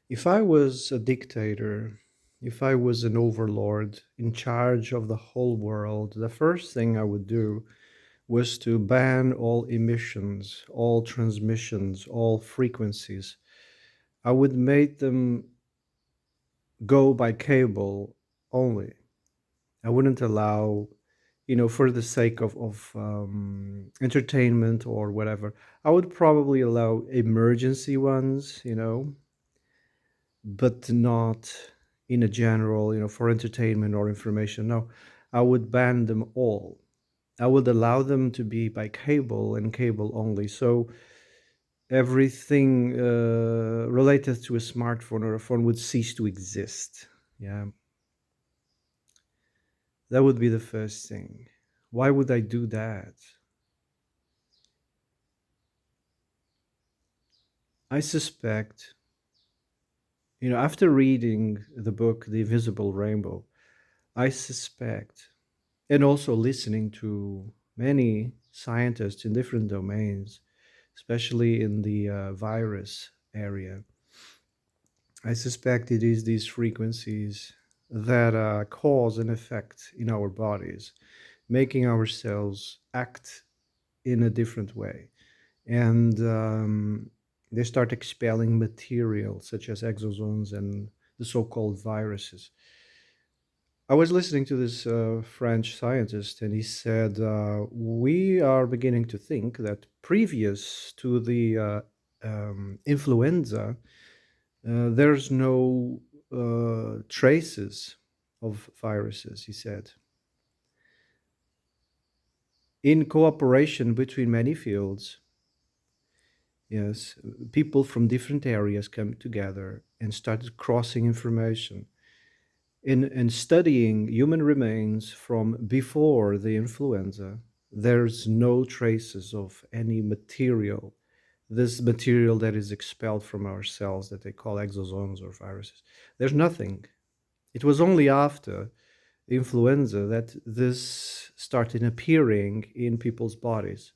If I was a dictator, if I was an overlord in charge of the whole world, the first thing I would do was to ban all emissions, all transmissions, all frequencies. I would make them go by cable only. I wouldn't allow, for the sake of entertainment or whatever. I would probably allow emergency ones, but not in a general, for entertainment or information. No, I would ban them all. I would allow them to be by cable and cable only. So everything related to a smartphone or a phone would cease to exist. Yeah, that would be the first thing. Why would I do that? I suspect, after reading the book The Invisible Rainbow, I suspect, and also listening to many scientists in different domains, especially in the virus area, I suspect it is these frequencies that cause an effect in our bodies, making ourselves act in a different way. And they start expelling material such as exosomes and the so called viruses. I was listening to this French scientist, and he said, we are beginning to think that previous to the influenza, there's no traces of viruses, he said. In cooperation between many fields, yes, people from different areas come together and started crossing information. In studying human remains from before the influenza, there's no traces of any material, this material that is expelled from our cells that they call exosomes or viruses. There's nothing. It was only after influenza that this started appearing in people's bodies.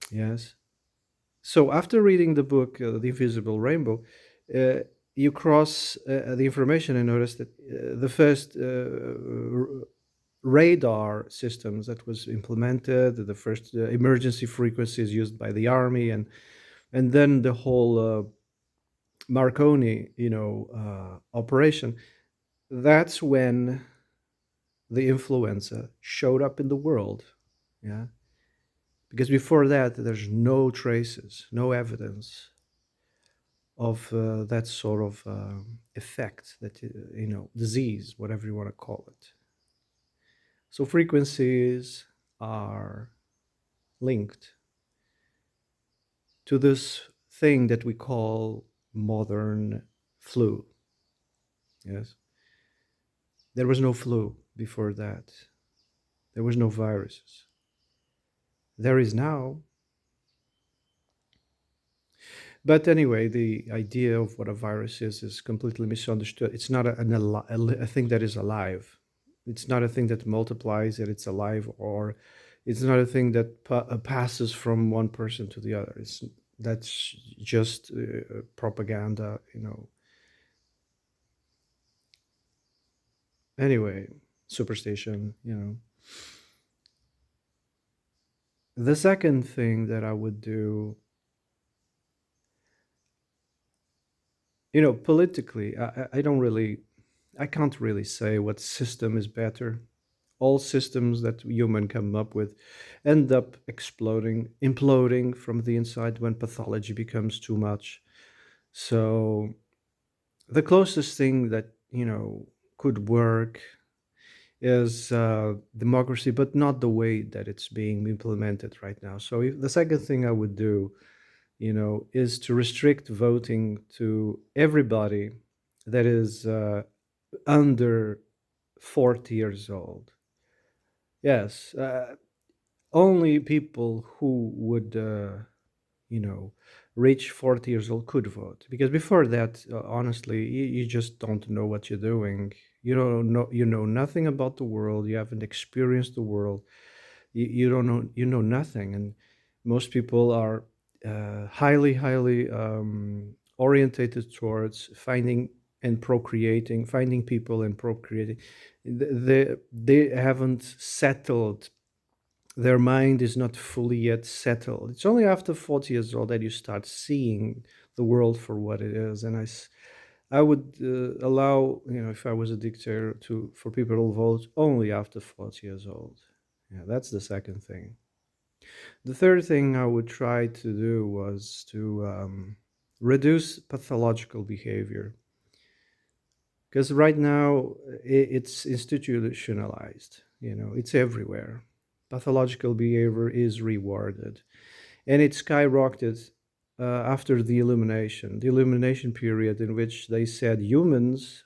Yes. So after reading the book, The Invisible Rainbow, uh, you cross the information and notice that the first radar systems that was implemented, the first emergency frequencies used by the army, and then the whole Marconi, operation. That's when the influenza showed up in the world. Yeah, because before that, there's no traces, no evidence of that sort of effect, that disease, whatever you want to call it. So frequencies are linked to this thing that we call modern flu. Yes, there was no flu before that. There was no viruses. There is now. But anyway, the idea of what a virus is completely misunderstood. It's not a thing that is alive. It's not a thing that multiplies, that it's alive, or it's not a thing that passes from one person to the other. That's just propaganda, Anyway, superstition, The second thing that I would do, politically, I don't really, I can't really say what system is better. All systems that human come up with end up exploding, imploding from the inside when pathology becomes too much. So the closest thing that could work is democracy, but not the way that it's being implemented right now. So the second thing I would do, is to restrict voting to everybody that is under 40 years old. Yes, only people who would, you know, reach 40 years old could vote. Because before that, honestly, you just don't know what you're doing. You know nothing about the world. You haven't experienced the world. You don't know, you know nothing. And most people are highly, highly orientated towards finding and procreating, finding people and procreating. They haven't settled. Their mind is not fully yet settled. It's only after 40 years old that you start seeing the world for what it is. And I would allow, if I was a dictator, to for people to vote only after 40 years old. Yeah, that's the second thing. The third thing I would try to do was to reduce pathological behavior, because right now it's institutionalized. It's everywhere. Pathological behavior is rewarded, and it skyrocketed after the illumination period, in which they said humans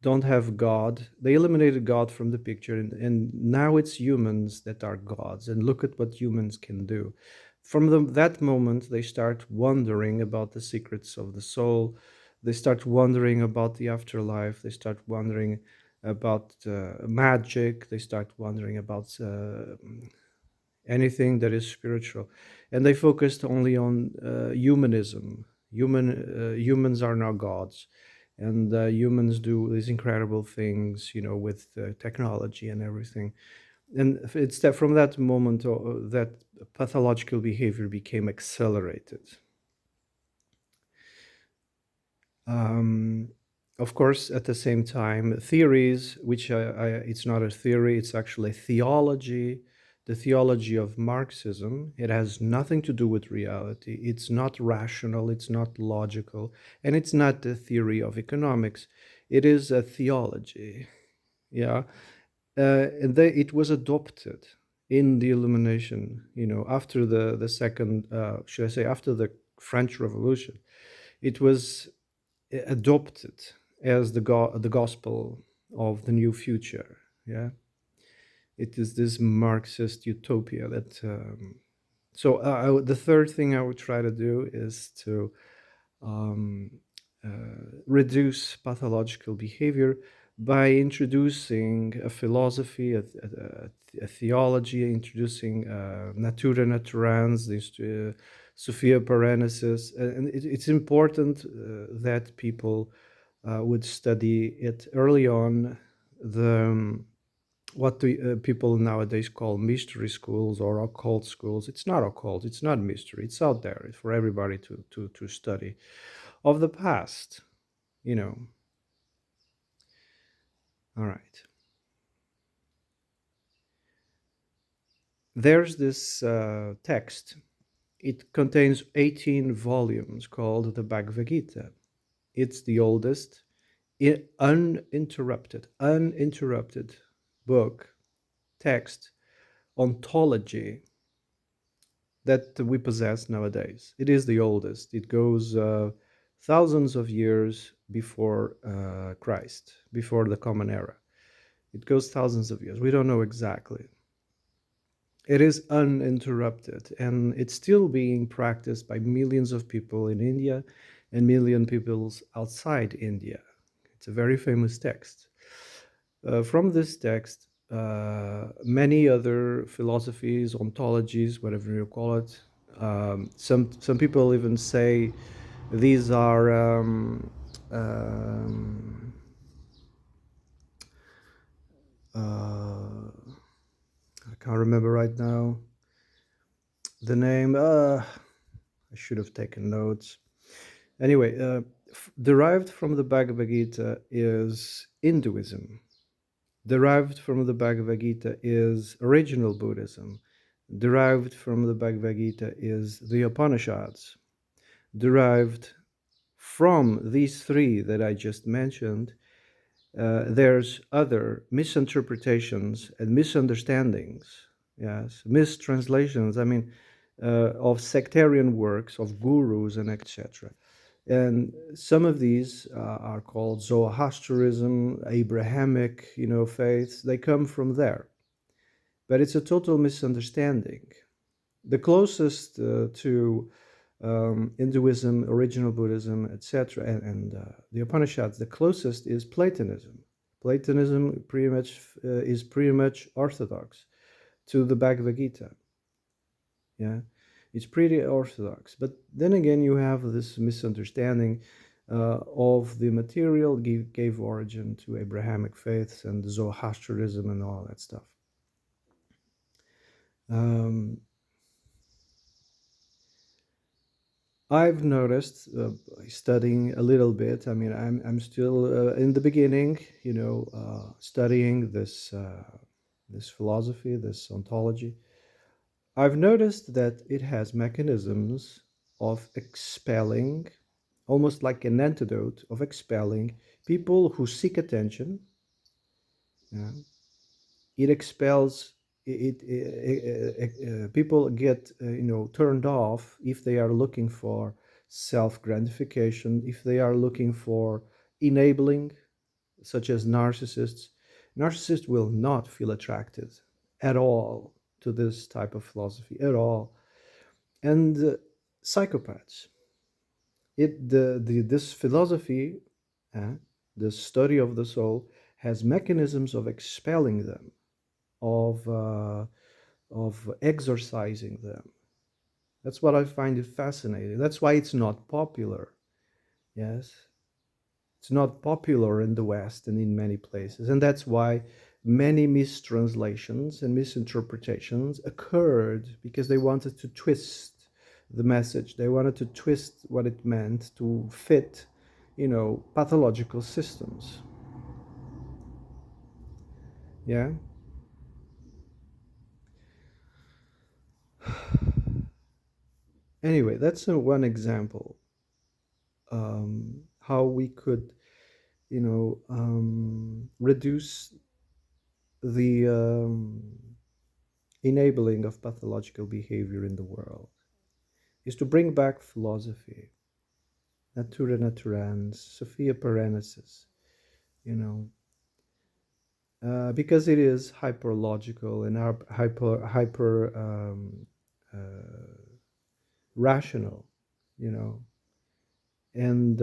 don't have God. They eliminated God from the picture, and now it's humans that are gods. And look at what humans can do. From that moment, they start wondering about the secrets of the soul. They start wondering about the afterlife. They start wondering about magic. They start wondering about anything that is spiritual, and they focused only on humanism. Humans are now gods, and humans do these incredible things, with technology and everything. And it's that from that moment that pathological behavior became accelerated. Um, of course, at the same time, theories, which it's not a theory, it's actually theology, the theology of Marxism. It has nothing to do with reality. It's not rational, it's not logical, and it's not the theory of economics. It is a theology. Yeah. And it was adopted in the Illumination, after the second, should I say, after the French Revolution. It was adopted as the gospel of the new future. Yeah, it is this Marxist utopia that. So the third thing I would try to do is to um, reduce pathological behavior by introducing a philosophy, a theology, introducing natura naturans, this Sophia Paranesis. And it's important that people would study it early on. What people nowadays call mystery schools or occult schools. It's not occult, it's not mystery, it's out there. It's for everybody to study of the past, you know. All right. There's this text. It contains 18 volumes called the Bhagavad Gita. It's the oldest uninterrupted book, text, ontology that we possess nowadays. It is the oldest. It goes thousands of years before Christ, before the Common Era. It goes thousands of years. We don't know exactly. It is uninterrupted, and it's still being practiced by millions of people in India and million people outside India. It's a very famous text. From this text, many other philosophies, ontologies, whatever you call it. Some people even say these are I can't remember right now the name. I should have taken notes. Anyway, derived from the Bhagavad Gita is Hinduism. Derived from the Bhagavad Gita is original Buddhism. Derived from the Bhagavad Gita is the Upanishads. Derived from these three that I just mentioned, there's other misinterpretations and misunderstandings, yes, mistranslations, of sectarian works, of gurus, and etc. And some of these are called Zoroastrianism, Abrahamic, faiths. They come from there, but it's a total misunderstanding. The closest to Hinduism, original Buddhism, etc., and the Upanishads, the closest is Platonism. Platonism is pretty much orthodox to the Bhagavad Gita. Yeah, It's pretty orthodox. But then again, you have this misunderstanding of the material gave origin to Abrahamic faiths and Zoroastrianism and all that stuff. Um, I've noticed studying a little bit. I mean, I'm still in the beginning, studying this philosophy, this ontology. I've noticed that it has mechanisms of expelling, almost like an antidote of expelling people who seek attention. Yeah. It expels people get turned off if they are looking for self gratification, if they are looking for enabling, such as narcissists. Narcissists will not feel attracted at all to this type of philosophy at all. And psychopaths, this philosophy, uh, the study of the soul, has mechanisms of expelling them, of exorcising them. That's what I find it fascinating. That's why it's not popular. Yes, it's not popular in the West and in many places, and that's why many mistranslations and misinterpretations occurred, because they wanted to twist the message. They wanted to twist what it meant to fit, pathological systems. Yeah. Anyway, that's one example, how we could, reduce the enabling of pathological behavior in the world, is to bring back philosophy, natura naturans, sophia parenesis, you know, because it is hyperlogical and hyper rational, you know, and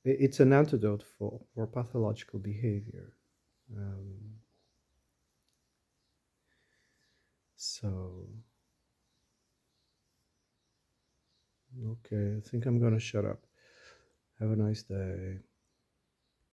it's an antidote for pathological behavior. Um, so, okay, I think I'm going to shut up. Have a nice day.